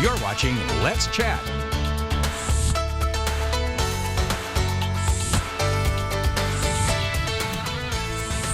You're watching Let's Chat.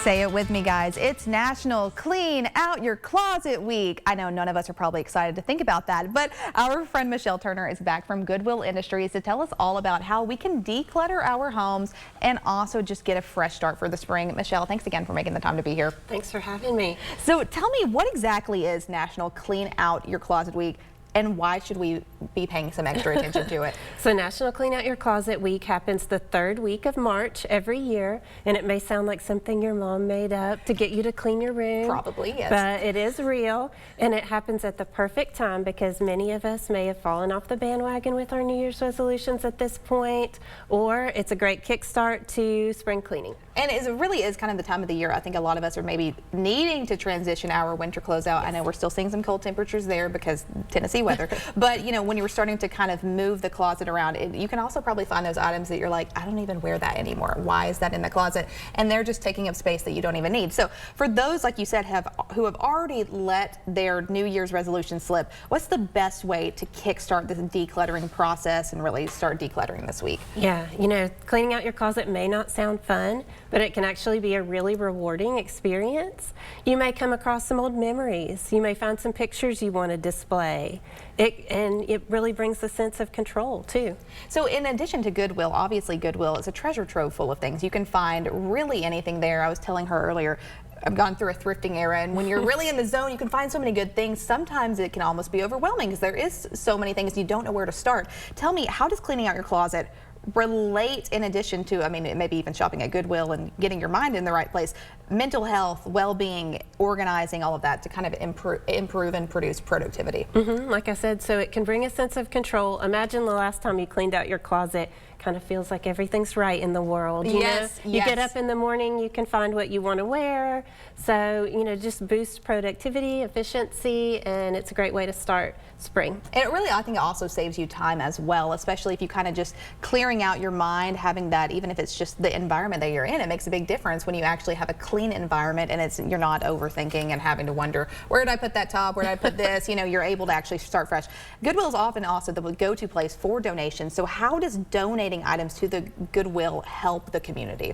Say it with me, guys. It's National Clean Out Your Closet Week. I know none of us are probably excited to think about that, but our friend Michelle Turner is back from Goodwill Industries to tell us all about how we can declutter our homes and also just get a fresh start for the spring. Michelle, thanks again for making the time to be here. Thanks for having me. So tell me, what exactly is National Clean Out Your Closet Week, and why should we be paying some extra attention to it? So National Clean Out Your Closet Week happens the third week of March every year, and it may sound like something your mom made up to get you to clean your room. Probably, yes. But it is real, and it happens at the perfect time because many of us may have fallen off the bandwagon with our New Year's resolutions at this point, or it's a great kickstart to spring cleaning. And it really is kind of the time of the year. I think a lot of us are maybe needing to transition our winter clothes out. I know we're still seeing some cold temperatures there because Tennessee weather. But, you know, when you're starting to kind of move the closet around, you can also probably find those items that you're like, I don't even wear that anymore. Why is that in the closet? And they're just taking up space that you don't even need. So for those, like you said, who have already let their New Year's resolution slip, what's the best way to kickstart this decluttering process and really start decluttering this week? Yeah, you know, cleaning out your closet may not sound fun, but it can actually be a really rewarding experience. You may come across some old memories. You may find some pictures you want to display. And it really brings a sense of control too. So in addition to Goodwill, obviously Goodwill is a treasure trove full of things. You can find really anything there. I was telling her earlier, I've gone through a thrifting era, and when you're really in the zone, you can find so many good things. Sometimes it can almost be overwhelming because there is so many things and you don't know where to start. Tell me, how does cleaning out your closet relate, in addition to, I mean, maybe even shopping at Goodwill and getting your mind in the right place, mental health, well-being, organizing, all of that to kind of improve and produce productivity? Like I said, so it can bring a sense of control. Imagine the last time you cleaned out your closet. Kind of feels like everything's right in the world. You know, you get up in the morning, you can find what you want to wear. So, you know, just boost productivity, efficiency, and it's a great way to start spring. And it really, I think it also saves you time as well, especially if you kind of just clearing out your mind, having that, even if it's just the environment that you're in, it makes a big difference when you actually have a clean environment and you're not overthinking and having to wonder, where did I put that top, where did I put this? You know, you're able to actually start fresh. Goodwill is often also the go-to place for donations. So how does donating items to the Goodwill help the community?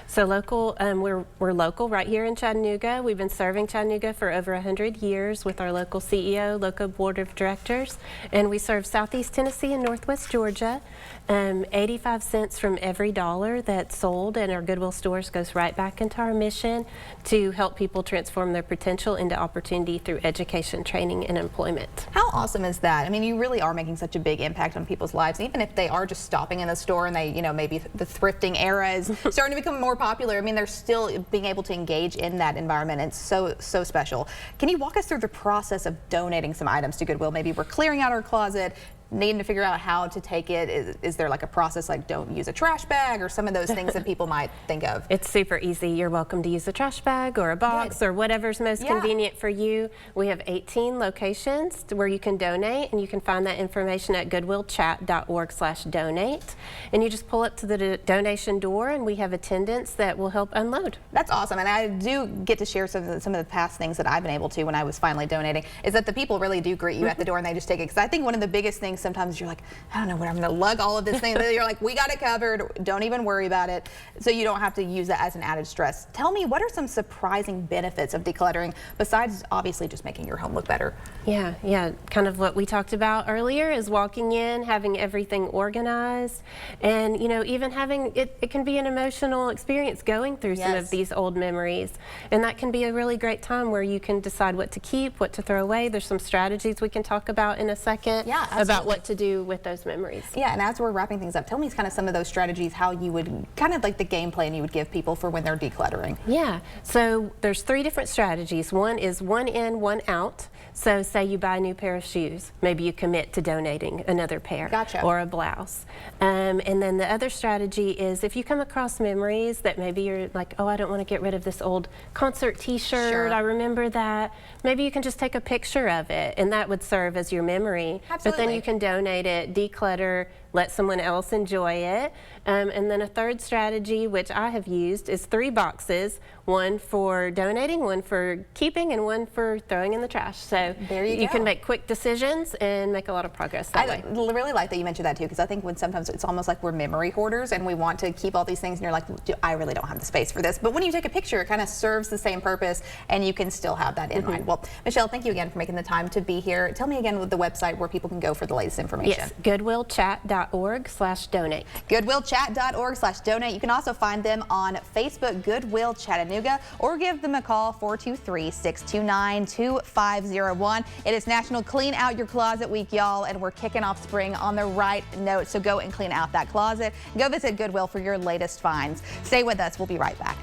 So local, we're local right here in Chattanooga. We've been serving Chattanooga for over 100 years with our local CEO, local board of directors, and we serve Southeast Tennessee and Northwest Georgia. 85 cents from every dollar that's sold in our Goodwill stores goes right back into our mission to help people transform their potential into opportunity through education, training, and employment. How awesome is that? I mean, you really are making such a big impact on people's lives, even if they are just stopping in the store and they, you know, maybe the thrifting era is starting to become more popular. I mean, they're still being able to engage in that environment. It's so special. Can you walk us through the process of donating some items to Goodwill? Maybe we're clearing out our closet, needing to figure out how to take it. Is there like a process like don't use a trash bag or some of those things that people might think of? It's super easy. You're welcome to use a trash bag or a box or whatever's most convenient for you. We have 18 locations where you can donate, and you can find that information at goodwillchat.org/donate. And you just pull up to the donation door, and we have attendants that will help unload. That's awesome. And I do get to share some of the past things that I've been able to when I was finally donating, is that the people really do greet you at the door and they just take it. Because I think one of the biggest things sometimes you're like, I don't know what I'm going to lug all of this thing. You're like, we got it covered. Don't even worry about it. So you don't have to use that as an added stress. Tell me, what are some surprising benefits of decluttering besides obviously just making your home look better? Yeah. Kind of what we talked about earlier is walking in, having everything organized, and you know, even having it can be an emotional experience going through some of these old memories, and that can be a really great time where you can decide what to keep, what to throw away. There's some strategies we can talk about in a second about what to do with those memories. Yeah, and as we're wrapping things up, tell me kind of some of those strategies, how you would kind of like the game plan you would give people for when they're decluttering. Yeah, so there's 3 different strategies. One is one in, one out. So say you buy a new pair of shoes, maybe you commit to donating another pair or a blouse. And then the other strategy is if you come across memories that maybe you're like, oh, I don't want to get rid of this old concert t-shirt, I remember that. Maybe you can just take a picture of it, and that would serve as your memory. But then you can donate it, declutter, let someone else enjoy it. And then a third strategy, which I have used, is 3 boxes, one for donating, one for keeping, and one for throwing in the trash. So there you can go. make quick decisions and make a lot of progress that way. I really like that you mentioned that too, because I think when sometimes it's almost like we're memory hoarders and we want to keep all these things and you're like, I really don't have the space for this. But when you take a picture, it kind of serves the same purpose and you can still have that in mind. Well, Michelle, thank you again for making the time to be here. Tell me again with the website where people can go for the latest information. Yes, goodwillchat.org/donate. Goodwillchat.org/donate. You can also find them on Facebook, Goodwill Chattanooga, or give them a call, 423-629-2501. It is National Clean Out Your Closet Week, y'all, and we're kicking off spring on the right note. So go and clean out that closet. Go visit Goodwill for your latest finds. Stay with us. We'll be right back.